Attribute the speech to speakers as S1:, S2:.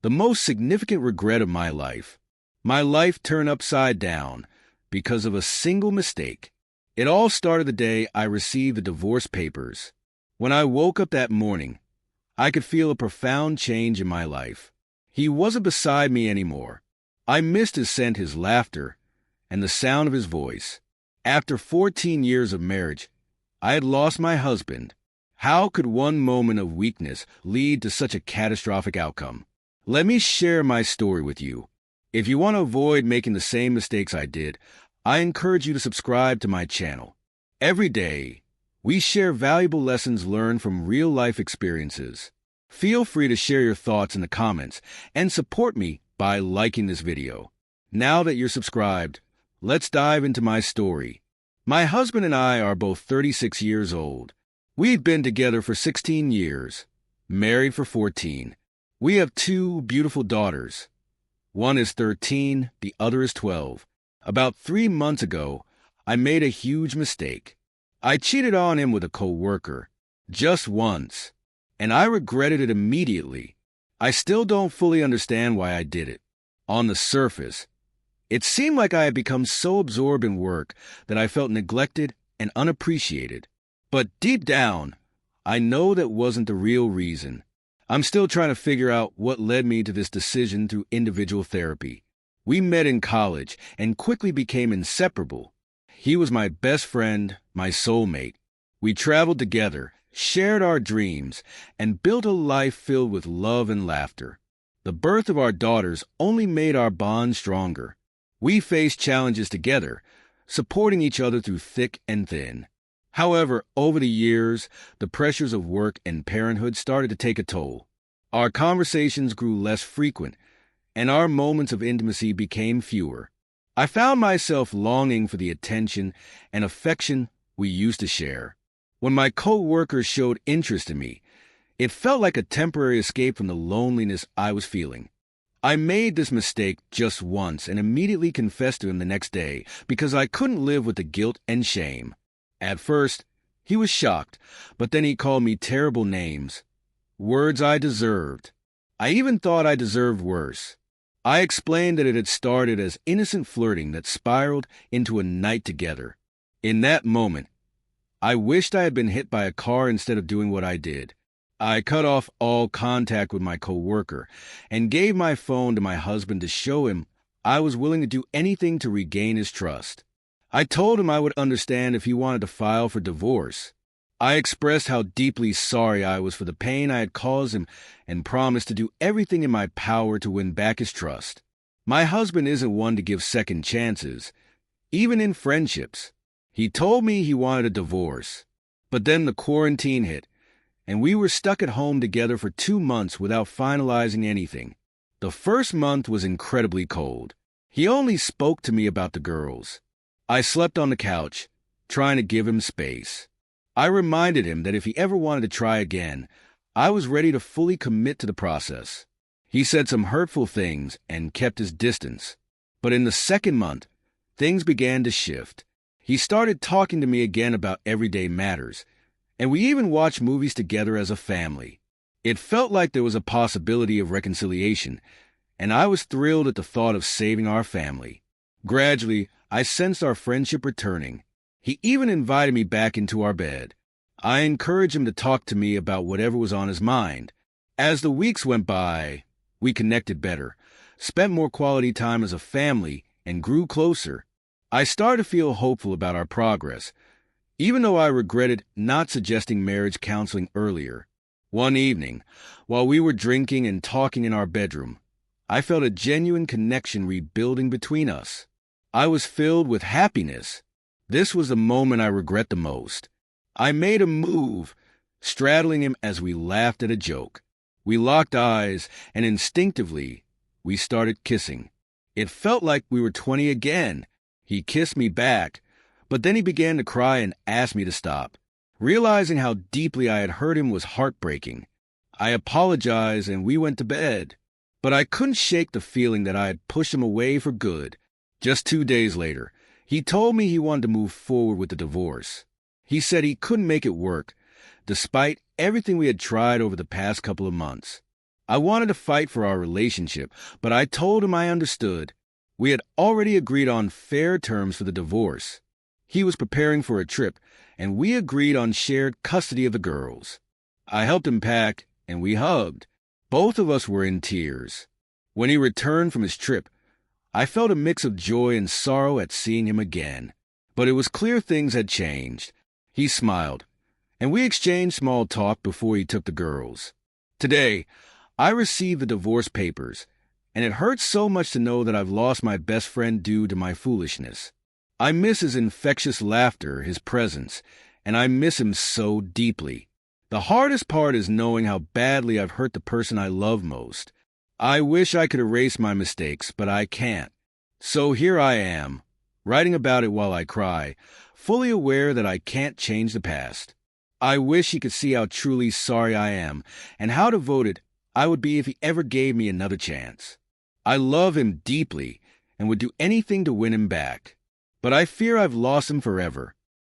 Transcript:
S1: The most significant regret of my life. My life turned upside down because of a single mistake. It all started the day I received the divorce papers. When I woke up that morning, I could feel a profound change in my life. He wasn't beside me anymore. I missed his scent, his laughter, and the sound of his voice. After 14 years of marriage, I had lost my husband. How could one moment of weakness lead to such a catastrophic outcome? Let me share my story with you. If you want to avoid making the same mistakes I did, I encourage you to subscribe to my channel. Every day, we share valuable lessons learned from real-life experiences. Feel free to share your thoughts in the comments and support me by liking this video. Now that you're subscribed, let's dive into my story. My husband and I are both 36 years old. We've been together for 16 years, married for 14. We have two beautiful daughters. One is 13, the other is 12. About 3 months ago, I made a huge mistake. I cheated on him with a co-worker, just once, and I regretted it immediately. I still don't fully understand why I did it. On the surface, it seemed like I had become so absorbed in work that I felt neglected and unappreciated. But deep down, I know that wasn't the real reason. I'm still trying to figure out what led me to this decision through individual therapy. We met in college and quickly became inseparable. He was my best friend, my soulmate. We traveled together, shared our dreams, and built a life filled with love and laughter. The birth of our daughters only made our bond stronger. We faced challenges together, supporting each other through thick and thin. However, over the years, the pressures of work and parenthood started to take a toll. Our conversations grew less frequent, and our moments of intimacy became fewer. I found myself longing for the attention and affection we used to share. When my co-workers showed interest in me, it felt like a temporary escape from the loneliness I was feeling. I made this mistake just once and immediately confessed to him the next day because I couldn't live with the guilt and shame. At first, he was shocked, but then he called me terrible names, words I deserved. I even thought I deserved worse. I explained that it had started as innocent flirting that spiraled into a night together. In that moment, I wished I had been hit by a car instead of doing what I did. I cut off all contact with my co-worker and gave my phone to my husband to show him I was willing to do anything to regain his trust. I told him I would understand if he wanted to file for divorce. I expressed how deeply sorry I was for the pain I had caused him and promised to do everything in my power to win back his trust. My husband isn't one to give second chances, even in friendships. He told me he wanted a divorce, but then the quarantine hit, and we were stuck at home together for 2 months without finalizing anything. The first month was incredibly cold. He only spoke to me about the girls. I slept on the couch, trying to give him space. I reminded him that if he ever wanted to try again, I was ready to fully commit to the process. He said some hurtful things and kept his distance. But in the second month, things began to shift. He started talking to me again about everyday matters, and we even watched movies together as a family. It felt like there was a possibility of reconciliation, and I was thrilled at the thought of saving our family. Gradually, I sensed our friendship returning. He even invited me back into our bed. I encouraged him to talk to me about whatever was on his mind. As the weeks went by, we connected better, spent more quality time as a family, and grew closer. I started to feel hopeful about our progress, even though I regretted not suggesting marriage counseling earlier. One evening, while we were drinking and talking in our bedroom, I felt a genuine connection rebuilding between us. I was filled with happiness. This was the moment I regret the most. I made a move, straddling him as we laughed at a joke. We locked eyes, and instinctively, we started kissing. It felt like we were 20 again. He kissed me back, but then he began to cry and asked me to stop. Realizing how deeply I had hurt him was heartbreaking. I apologized and we went to bed. But I couldn't shake the feeling that I had pushed him away for good. Just 2 days later, he told me he wanted to move forward with the divorce. He said he couldn't make it work, despite everything we had tried over the past couple of months. I wanted to fight for our relationship, but I told him I understood. We had already agreed on fair terms for the divorce. He was preparing for a trip, and we agreed on shared custody of the girls. I helped him pack, and we hugged. Both of us were in tears. When he returned from his trip, I felt a mix of joy and sorrow at seeing him again. But it was clear things had changed. He smiled, and we exchanged small talk before he took the girls. Today, I received the divorce papers, and it hurts so much to know that I've lost my best friend due to my foolishness. I miss his infectious laughter, his presence, and I miss him so deeply. The hardest part is knowing how badly I've hurt the person I love most. I wish I could erase my mistakes, but I can't. So here I am, writing about it while I cry, fully aware that I can't change the past. I wish he could see how truly sorry I am, and how devoted I would be if he ever gave me another chance. I love him deeply, and would do anything to win him back. But I fear I've lost him forever,